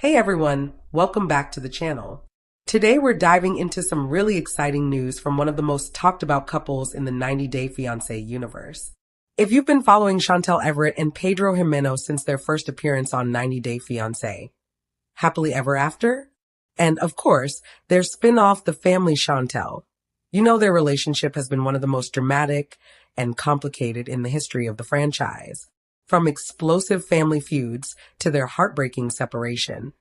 Hey everyone, welcome back to the channel. Today we're diving into some really exciting news from one of the most talked about couples in the 90-Day Fiancé universe. If you've been following Chantel Everett and Pedro Jimeno since their first appearance on 90-Day Fiancé, happily ever after? And of course, their spin-off, The Family Chantel. You know their relationship has been one of the most dramatic and complicated in the history of the franchise. From explosive family feuds to their heartbreaking separation.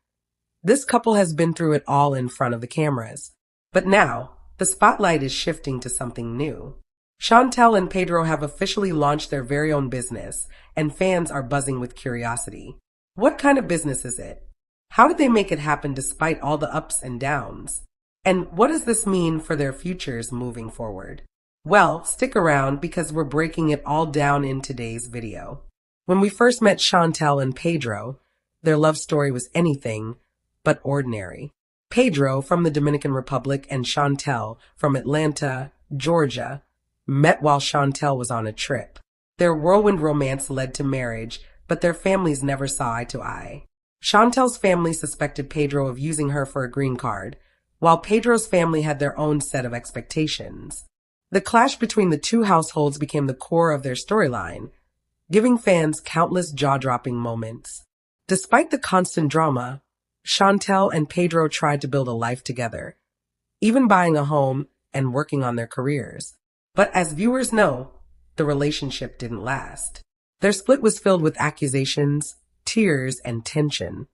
This couple has been through it all in front of the cameras. But now, the spotlight is shifting to something new. Chantel and Pedro have officially launched their very own business, and fans are buzzing with curiosity. What kind of business is it? How did they make it happen despite all the ups and downs? And what does this mean for their futures moving forward? Well, stick around because we're breaking it all down in today's video. When we first met Chantel and Pedro, their love story was anything but ordinary. Pedro, from the Dominican Republic, and Chantel, from Atlanta, Georgia, met while Chantel was on a trip. Their whirlwind romance led to marriage, but their families never saw eye to eye. Chantel's family suspected Pedro of using her for a green card, while Pedro's family had their own set of expectations. The clash between the two households became the core of their storyline, giving fans countless jaw-dropping moments. Despite the constant drama, Chantel and Pedro tried to build a life together, even buying a home and working on their careers. But as viewers know, the relationship didn't last. Their split was filled with accusations, tears, and tension,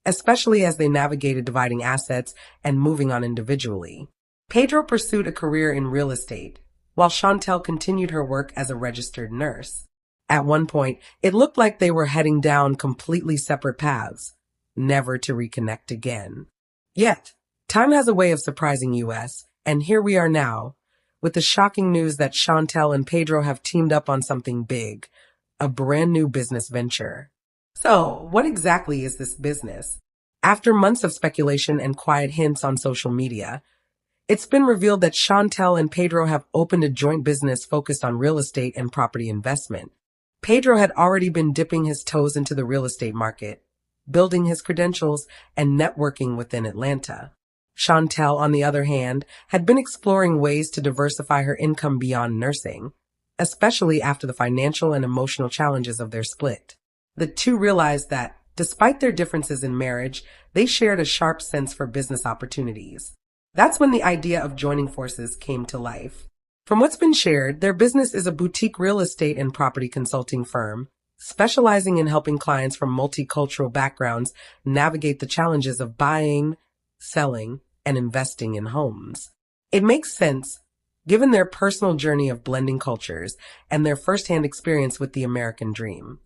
especially as they navigated dividing assets and moving on individually. Pedro pursued a career in real estate, while Chantel continued her work as a registered nurse. At one point, it looked like they were heading down completely separate paths, never to reconnect again. Yet, time has a way of surprising us, and here we are now, with the shocking news that Chantel and Pedro have teamed up on something big, a brand new business venture. So, what exactly is this business? After months of speculation and quiet hints on social media, it's been revealed that Chantel and Pedro have opened a joint business focused on real estate and property investment. Pedro had already been dipping his toes into the real estate market, building his credentials and networking within Atlanta. Chantel, on the other hand, had been exploring ways to diversify her income beyond nursing, especially after the financial and emotional challenges of their split. The two realized that, despite their differences in marriage, they shared a sharp sense for business opportunities. That's when the idea of joining forces came to life. From what's been shared, their business is a boutique real estate and property consulting firm, specializing in helping clients from multicultural backgrounds navigate the challenges of buying, selling, and investing in homes. It makes sense, given their personal journey of blending cultures and their firsthand experience with the American dream.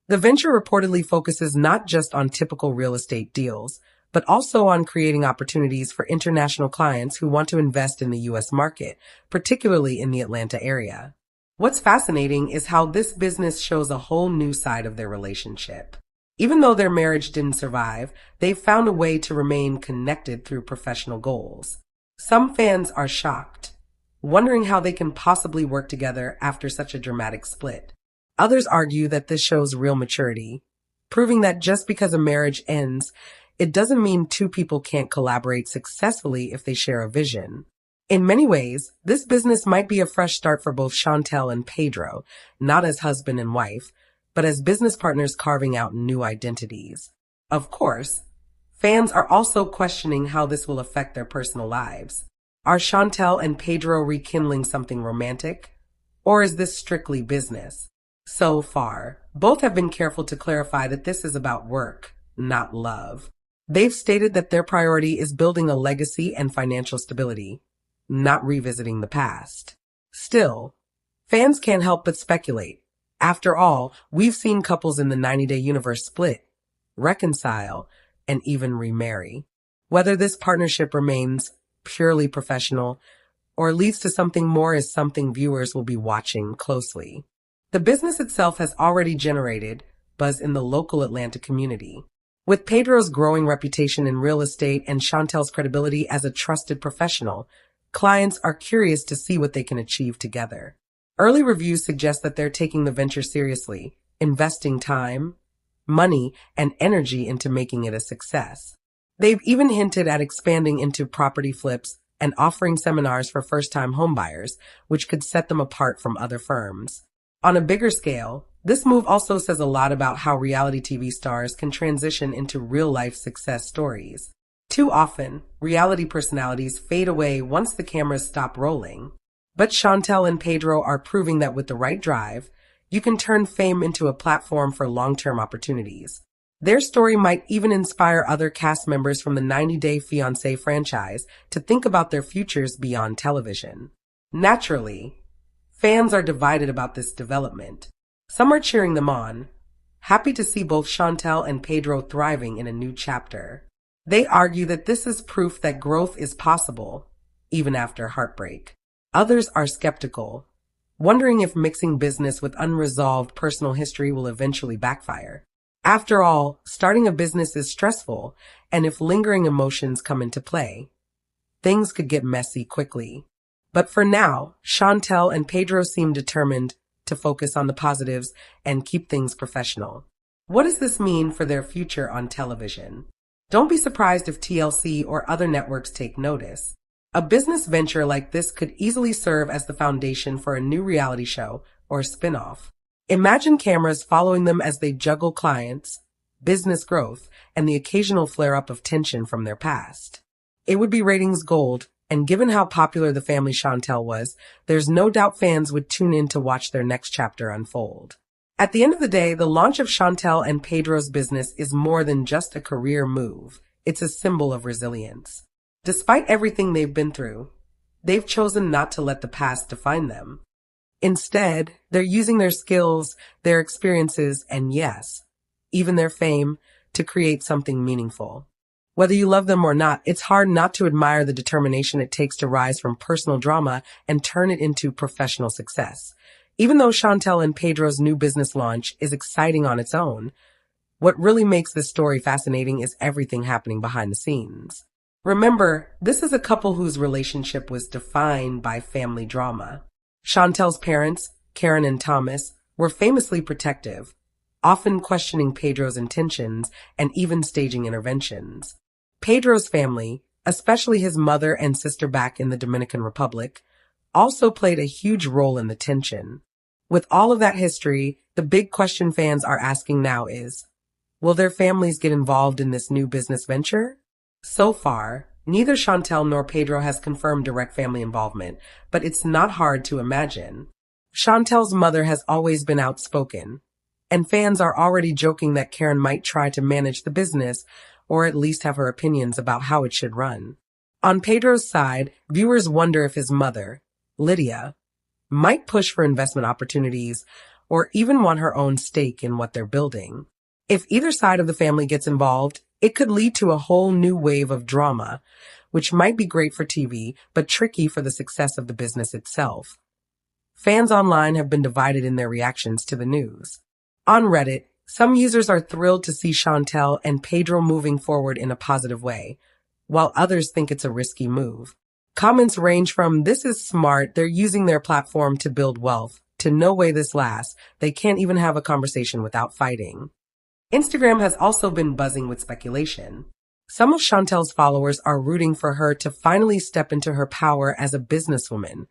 The venture reportedly focuses not just on typical real estate deals, but also on creating opportunities for international clients who want to invest in the U.S. market, particularly in the Atlanta area. What's fascinating is how this business shows a whole new side of their relationship. Even though their marriage didn't survive, they've found a way to remain connected through professional goals. Some fans are shocked, wondering how they can possibly work together after such a dramatic split. Others argue that this shows real maturity, proving that just because a marriage ends, it doesn't mean two people can't collaborate successfully if they share a vision. In many ways, this business might be a fresh start for both Chantel and Pedro, not as husband and wife, but as business partners carving out new identities. Of course, fans are also questioning how this will affect their personal lives. Are Chantel and Pedro rekindling something romantic? Or is this strictly business? So far, both have been careful to clarify that this is about work, not love. They've stated that their priority is building a legacy and financial stability, not revisiting the past. Still, fans can't help but speculate. After all, we've seen couples in the 90-Day universe split, reconcile, and even remarry. Whether this partnership remains purely professional or leads to something more is something viewers will be watching closely. The business itself has already generated buzz in the local Atlanta community. With Pedro's growing reputation in real estate and Chantel's credibility as a trusted professional, clients are curious to see what they can achieve together. Early reviews suggest that they're taking the venture seriously, investing time, money, and energy into making it a success. They've even hinted at expanding into property flips and offering seminars for first-time homebuyers, which could set them apart from other firms. On a bigger scale, this move also says a lot about how reality TV stars can transition into real-life success stories. Too often, reality personalities fade away once the cameras stop rolling. But Chantel and Pedro are proving that with the right drive, you can turn fame into a platform for long-term opportunities. Their story might even inspire other cast members from the 90 Day Fiancé franchise to think about their futures beyond television. Naturally, fans are divided about this development. Some are cheering them on, happy to see both Chantel and Pedro thriving in a new chapter. They argue that this is proof that growth is possible, even after heartbreak. Others are skeptical, wondering if mixing business with unresolved personal history will eventually backfire. After all, starting a business is stressful, and if lingering emotions come into play, things could get messy quickly. But for now, Chantel and Pedro seem determined to focus on the positives and keep things professional. What does this mean for their future on television? Don't be surprised if TLC or other networks take notice. A business venture like this could easily serve as the foundation for a new reality show or spin-off. Imagine cameras following them as they juggle clients, business growth, and the occasional flare-up of tension from their past. It would be ratings gold, and given how popular the family Chantel was, there's no doubt fans would tune in to watch their next chapter unfold. At the end of the day, the launch of Chantel and Pedro's business is more than just a career move. It's a symbol of resilience. Despite everything they've been through, they've chosen not to let the past define them. Instead, they're using their skills, their experiences, and yes, even their fame, to create something meaningful. Whether you love them or not, it's hard not to admire the determination it takes to rise from personal drama and turn it into professional success. Even though Chantel and Pedro's new business launch is exciting on its own, what really makes this story fascinating is everything happening behind the scenes. Remember, this is a couple whose relationship was defined by family drama. Chantel's parents, Karen and Thomas, were famously protective, often questioning Pedro's intentions and even staging interventions. Pedro's family, especially his mother and sister back in the Dominican Republic, also played a huge role in the tension. With all of that history, the big question fans are asking now is, will their families get involved in this new business venture? So far, neither Chantel nor Pedro has confirmed direct family involvement, but it's not hard to imagine. Chantel's mother has always been outspoken, and fans are already joking that Karen might try to manage the business or at least have her opinions about how it should run. On Pedro's side, viewers wonder if his mother, Lydia, might push for investment opportunities or even want her own stake in what they're building. If either side of the family gets involved, it could lead to a whole new wave of drama, which might be great for TV, but tricky for the success of the business itself. Fans online have been divided in their reactions to the news. On Reddit, some users are thrilled to see Chantel and Pedro moving forward in a positive way, while others think it's a risky move. Comments range from, "This is smart, they're using their platform to build wealth," to "No way this lasts, they can't even have a conversation without fighting." Instagram has also been buzzing with speculation. Some of Chantel's followers are rooting for her to finally step into her power as a businesswoman,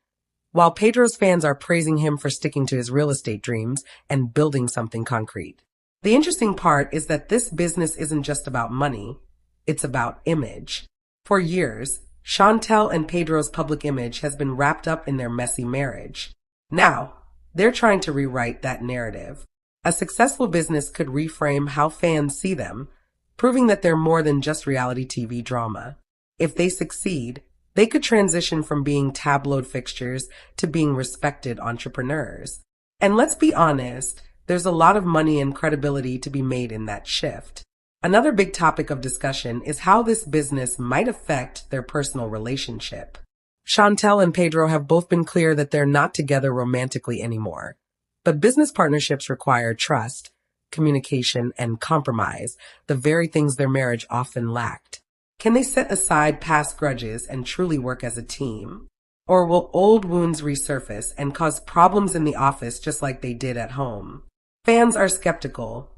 while Pedro's fans are praising him for sticking to his real estate dreams and building something concrete. The interesting part is that this business isn't just about money, it's about image. For years, Chantel and Pedro's public image has been wrapped up in their messy marriage. Now, they're trying to rewrite that narrative. A successful business could reframe how fans see them, proving that they're more than just reality TV drama. If they succeed, they could transition from being tabloid fixtures to being respected entrepreneurs. And let's be honest, there's a lot of money and credibility to be made in that shift. Another big topic of discussion is how this business might affect their personal relationship. Chantel and Pedro have both been clear that they're not together romantically anymore. But business partnerships require trust, communication, and compromise, the very things their marriage often lacked. Can they set aside past grudges and truly work as a team? Or will old wounds resurface and cause problems in the office just like they did at home? Fans are skeptical,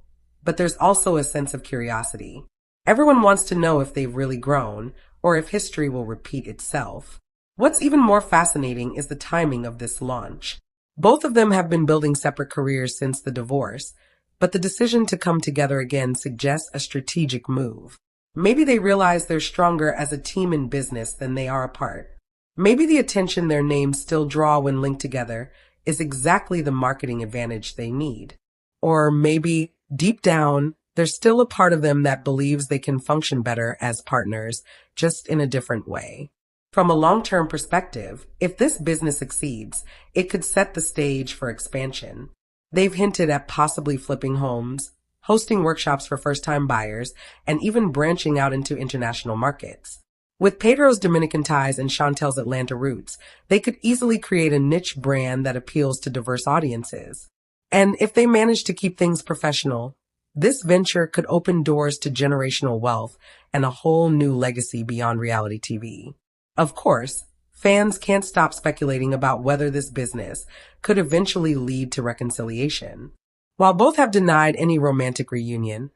but there's also a sense of curiosity. Everyone wants to know if they've really grown, or if history will repeat itself. What's even more fascinating is the timing of this launch. Both of them have been building separate careers since the divorce, but the decision to come together again suggests a strategic move. Maybe they realize they're stronger as a team in business than they are apart. Maybe the attention their names still draw when linked together is exactly the marketing advantage they need. Or maybe, deep down, there's still a part of them that believes they can function better as partners, just in a different way. From a long-term perspective, if this business succeeds, it could set the stage for expansion. They've hinted at possibly flipping homes, hosting workshops for first-time buyers, and even branching out into international markets. With Pedro's Dominican ties and Chantel's Atlanta roots, they could easily create a niche brand that appeals to diverse audiences. And if they manage to keep things professional, this venture could open doors to generational wealth and a whole new legacy beyond reality TV. Of course, fans can't stop speculating about whether this business could eventually lead to reconciliation. While both have denied any romantic reunion,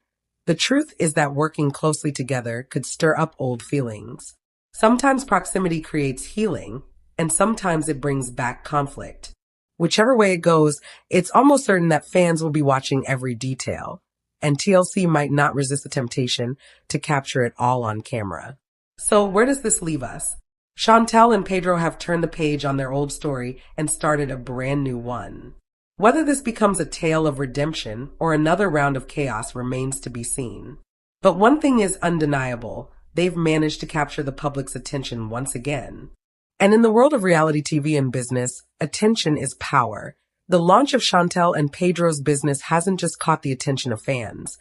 the truth is that working closely together could stir up old feelings. Sometimes proximity creates healing, and sometimes it brings back conflict. Whichever way it goes, it's almost certain that fans will be watching every detail, and TLC might not resist the temptation to capture it all on camera. So where does this leave us? Chantel and Pedro have turned the page on their old story and started a brand new one. Whether this becomes a tale of redemption or another round of chaos remains to be seen. But one thing is undeniable. They've managed to capture the public's attention once again. And in the world of reality TV and business, attention is power. The launch of Chantel and Pedro's business hasn't just caught the attention of fans.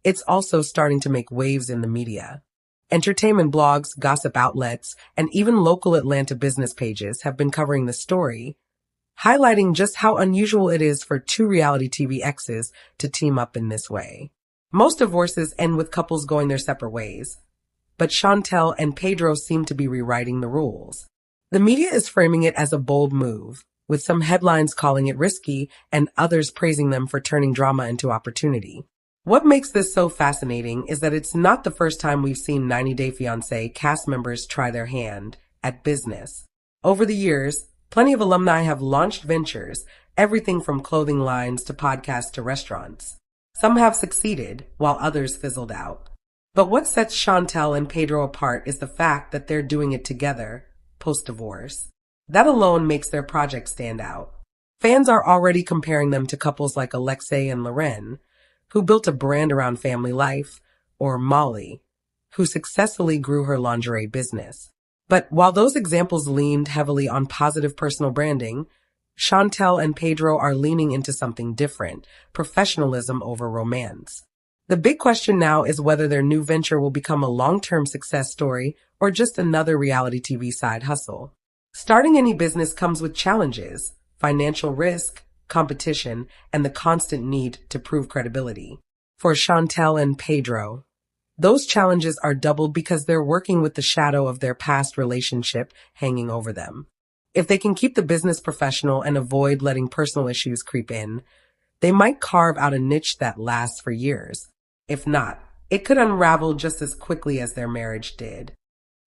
It's also starting to make waves in the media. Entertainment blogs, gossip outlets, and even local Atlanta business pages have been covering the story, highlighting just how unusual it is for two reality TV exes to team up in this way. Most divorces end with couples going their separate ways, but Chantel and Pedro seem to be rewriting the rules. The media is framing it as a bold move, with some headlines calling it risky and others praising them for turning drama into opportunity. What makes this so fascinating is that it's not the first time we've seen 90 Day Fiancé cast members try their hand at business. Over the years, plenty of alumni have launched ventures, everything from clothing lines to podcasts to restaurants. Some have succeeded, while others fizzled out. But what sets Chantel and Pedro apart is the fact that they're doing it together, post-divorce. That alone makes their project stand out. Fans are already comparing them to couples like Alexei and Loren, who built a brand around family life, or Molly, who successfully grew her lingerie business. But while those examples leaned heavily on positive personal branding, Chantel and Pedro are leaning into something different, professionalism over romance. The big question now is whether their new venture will become a long-term success story or just another reality TV side hustle. Starting any business comes with challenges, financial risk, competition, and the constant need to prove credibility. For Chantel and Pedro, those challenges are doubled because they're working with the shadow of their past relationship hanging over them. If they can keep the business professional and avoid letting personal issues creep in, they might carve out a niche that lasts for years. If not, it could unravel just as quickly as their marriage did.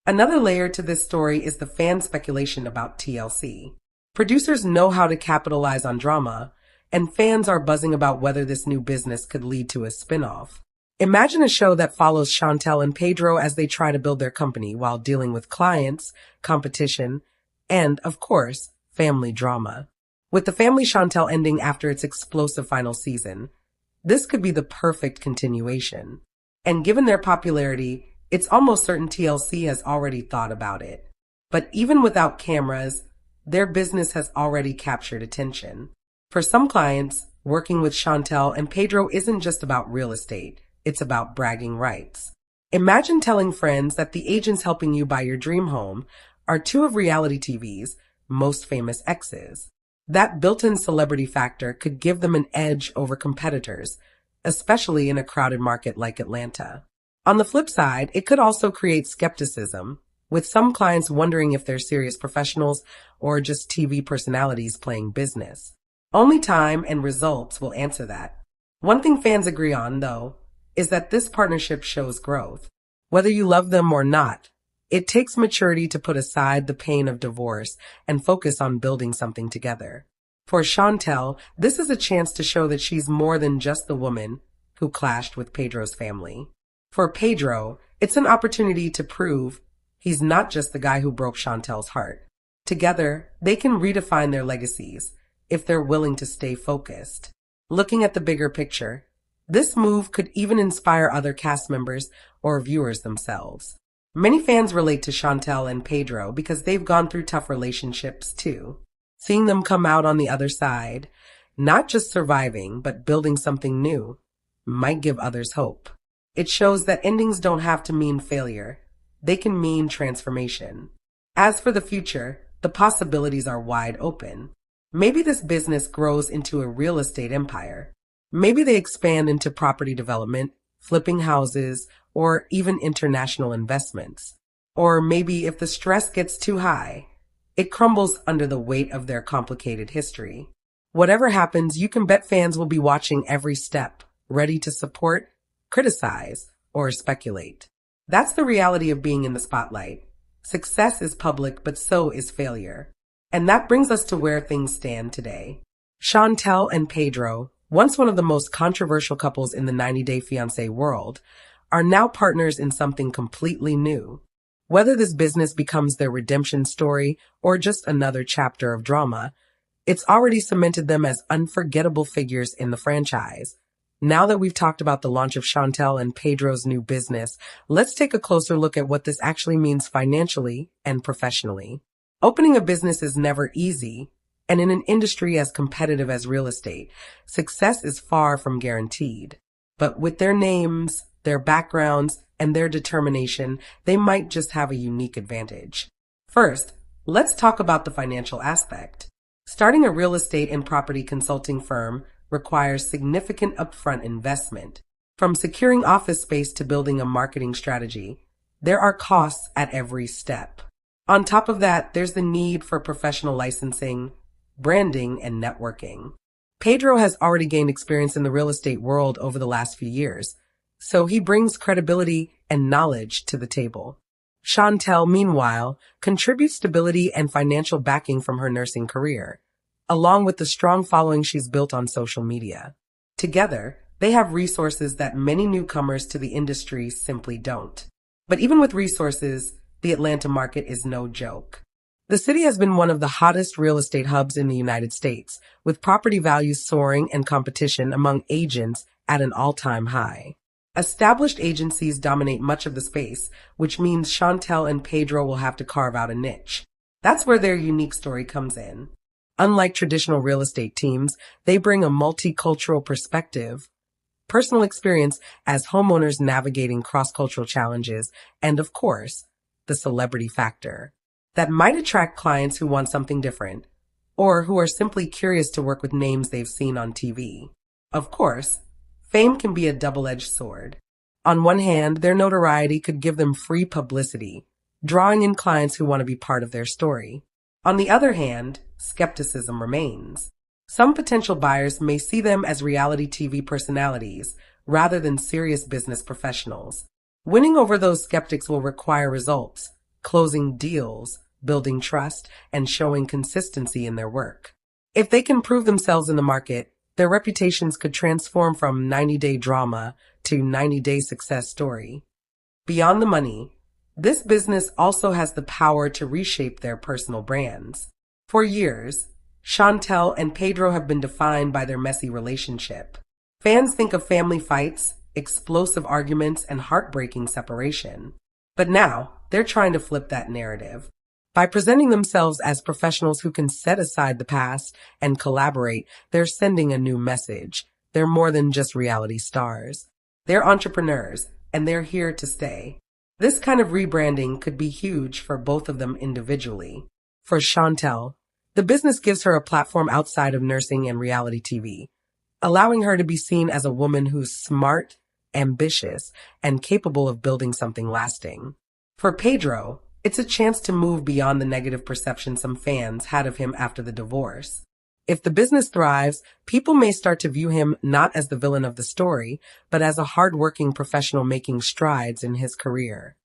Another layer to this story is the fan speculation about TLC. Producers know how to capitalize on drama, and fans are buzzing about whether this new business could lead to a spin-off. Imagine a show that follows Chantel and Pedro as they try to build their company while dealing with clients, competition, and, of course, family drama. With the Family Chantel ending after its explosive final season, this could be the perfect continuation. And given their popularity, it's almost certain TLC has already thought about it. But even without cameras, their business has already captured attention. For some clients, working with Chantel and Pedro isn't just about real estate, it's about bragging rights. Imagine telling friends that the agents helping you buy your dream home are two of reality TV's most famous exes. That built-in celebrity factor could give them an edge over competitors, especially in a crowded market like Atlanta. On the flip side, it could also create skepticism, with some clients wondering if they're serious professionals or just TV personalities playing business. Only time and results will answer that. One thing fans agree on, though, is that this partnership shows growth. Whether you love them or not, it takes maturity to put aside the pain of divorce and focus on building something together. For Chantel, this is a chance to show that she's more than just the woman who clashed with Pedro's family. For Pedro, it's an opportunity to prove he's not just the guy who broke Chantel's heart. Together, they can redefine their legacies if they're willing to stay focused. Looking at the bigger picture, this move could even inspire other cast members or viewers themselves. Many fans relate to Chantel and Pedro because they've gone through tough relationships too. Seeing them come out on the other side, not just surviving, but building something new, might give others hope. It shows that endings don't have to mean failure. They can mean transformation. As for the future, the possibilities are wide open. Maybe this business grows into a real estate empire. Maybe they expand into property development, flipping houses, or even international investments. Or maybe if the stress gets too high, it crumbles under the weight of their complicated history. Whatever happens, you can bet fans will be watching every step, ready to support, criticize, or speculate. That's the reality of being in the spotlight. Success is public, but so is failure. And that brings us to where things stand today. Chantel and Pedro, once one of the most controversial couples in the 90-Day Fiancé world, are now partners in something completely new. Whether this business becomes their redemption story or just another chapter of drama, it's already cemented them as unforgettable figures in the franchise. Now that we've talked about the launch of Chantel and Pedro's new business, let's take a closer look at what this actually means financially and professionally. Opening a business is never easy, and in an industry as competitive as real estate, success is far from guaranteed. But with their names, their backgrounds, and their determination, they might just have a unique advantage. First, let's talk about the financial aspect. Starting a real estate and property consulting firm requires significant upfront investment. From securing office space to building a marketing strategy, there are costs at every step. On top of that, there's the need for professional licensing, branding, and networking. Pedro has already gained experience in the real estate world over the last few years, so he brings credibility and knowledge to the table. Chantel, meanwhile, contributes stability and financial backing from her nursing career, along with the strong following she's built on social media. Together, they have resources that many newcomers to the industry simply don't. But even with resources, the Atlanta market is no joke. The city has been one of the hottest real estate hubs in the United States, with property values soaring and competition among agents at an all-time high. Established agencies dominate much of the space, which means Chantel and Pedro will have to carve out a niche. That's where their unique story comes in. Unlike traditional real estate teams, they bring a multicultural perspective, personal experience as homeowners navigating cross-cultural challenges, and of course, the celebrity factor that might attract clients who want something different, or who are simply curious to work with names they've seen on TV. Of course, fame can be a double-edged sword. On one hand, their notoriety could give them free publicity, drawing in clients who want to be part of their story. On the other hand, skepticism remains. Some potential buyers may see them as reality TV personalities rather than serious business professionals. Winning over those skeptics will require results, closing deals, building trust, and showing consistency in their work. If they can prove themselves in the market, their reputations could transform from 90-day drama to 90-day success story. Beyond the money, this business also has the power to reshape their personal brands. For years, Chantel and Pedro have been defined by their messy relationship. Fans think of family fights, explosive arguments, and heartbreaking separation. But now, they're trying to flip that narrative. By presenting themselves as professionals who can set aside the past and collaborate, they're sending a new message. They're more than just reality stars. They're entrepreneurs, and they're here to stay. This kind of rebranding could be huge for both of them individually. For Chantel, the business gives her a platform outside of nursing and reality TV, allowing her to be seen as a woman who's smart, ambitious, and capable of building something lasting. For Pedro, it's a chance to move beyond the negative perception some fans had of him after the divorce. If the business thrives, people may start to view him not as the villain of the story, but as a hardworking professional making strides in his career.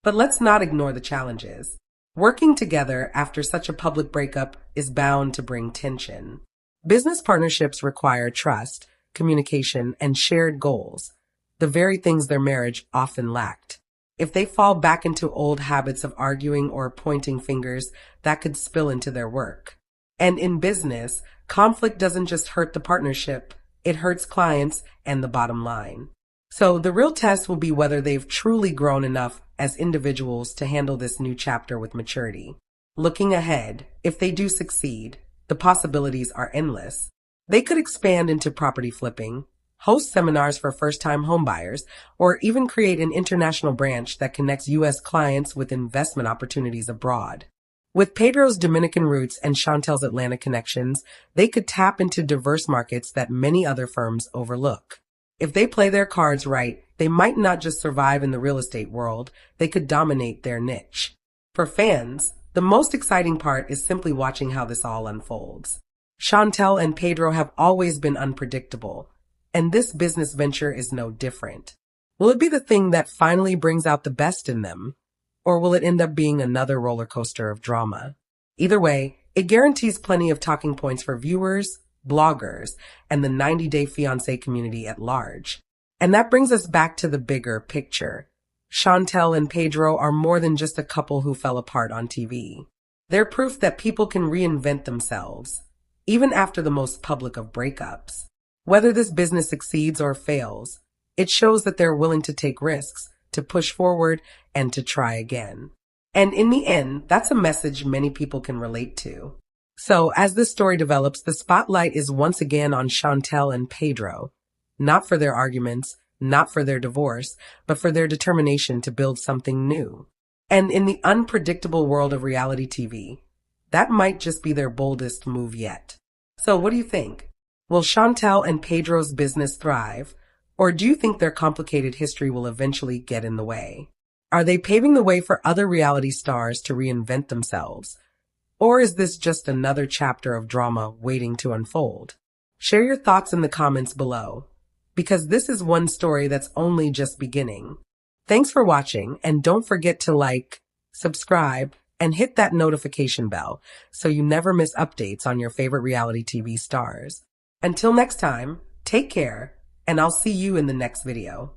But let's not ignore the challenges. Working together after such a public breakup is bound to bring tension. Business partnerships require trust, communication, and shared goals, the very things their marriage often lacked. If they fall back into old habits of arguing or pointing fingers, that could spill into their work. And in business, conflict doesn't just hurt the partnership, it hurts clients and the bottom line. So the real test will be whether they've truly grown enough as individuals to handle this new chapter with maturity. Looking ahead, if they do succeed, the possibilities are endless. They could expand into property flipping, host seminars for first-time homebuyers, or even create an international branch that connects U.S. clients with investment opportunities abroad. With Pedro's Dominican roots and Chantel's Atlanta connections, they could tap into diverse markets that many other firms overlook. If they play their cards right, they might not just survive in the real estate world, they could dominate their niche. For fans, the most exciting part is simply watching how this all unfolds. Chantel and Pedro have always been unpredictable, and this business venture is no different. Will it be the thing that finally brings out the best in them? Or will it end up being another roller coaster of drama? Either way, it guarantees plenty of talking points for viewers, bloggers, and the 90-Day Fiancé community at large. And that brings us back to the bigger picture. Chantel and Pedro are more than just a couple who fell apart on TV. They're proof that people can reinvent themselves, even after the most public of breakups. Whether this business succeeds or fails, it shows that they're willing to take risks, to push forward, and to try again. And in the end, that's a message many people can relate to. So as this story develops, the spotlight is once again on Chantel and Pedro, not for their arguments, not for their divorce, but for their determination to build something new. And in the unpredictable world of reality TV, that might just be their boldest move yet. So what do you think? Will Chantel and Pedro's business thrive? Or do you think their complicated history will eventually get in the way? Are they paving the way for other reality stars to reinvent themselves? Or is this just another chapter of drama waiting to unfold? Share your thoughts in the comments below, because this is one story that's only just beginning. Thanks for watching, and don't forget to like, subscribe, and hit that notification bell so you never miss updates on your favorite reality TV stars. Until next time, take care, and I'll see you in the next video.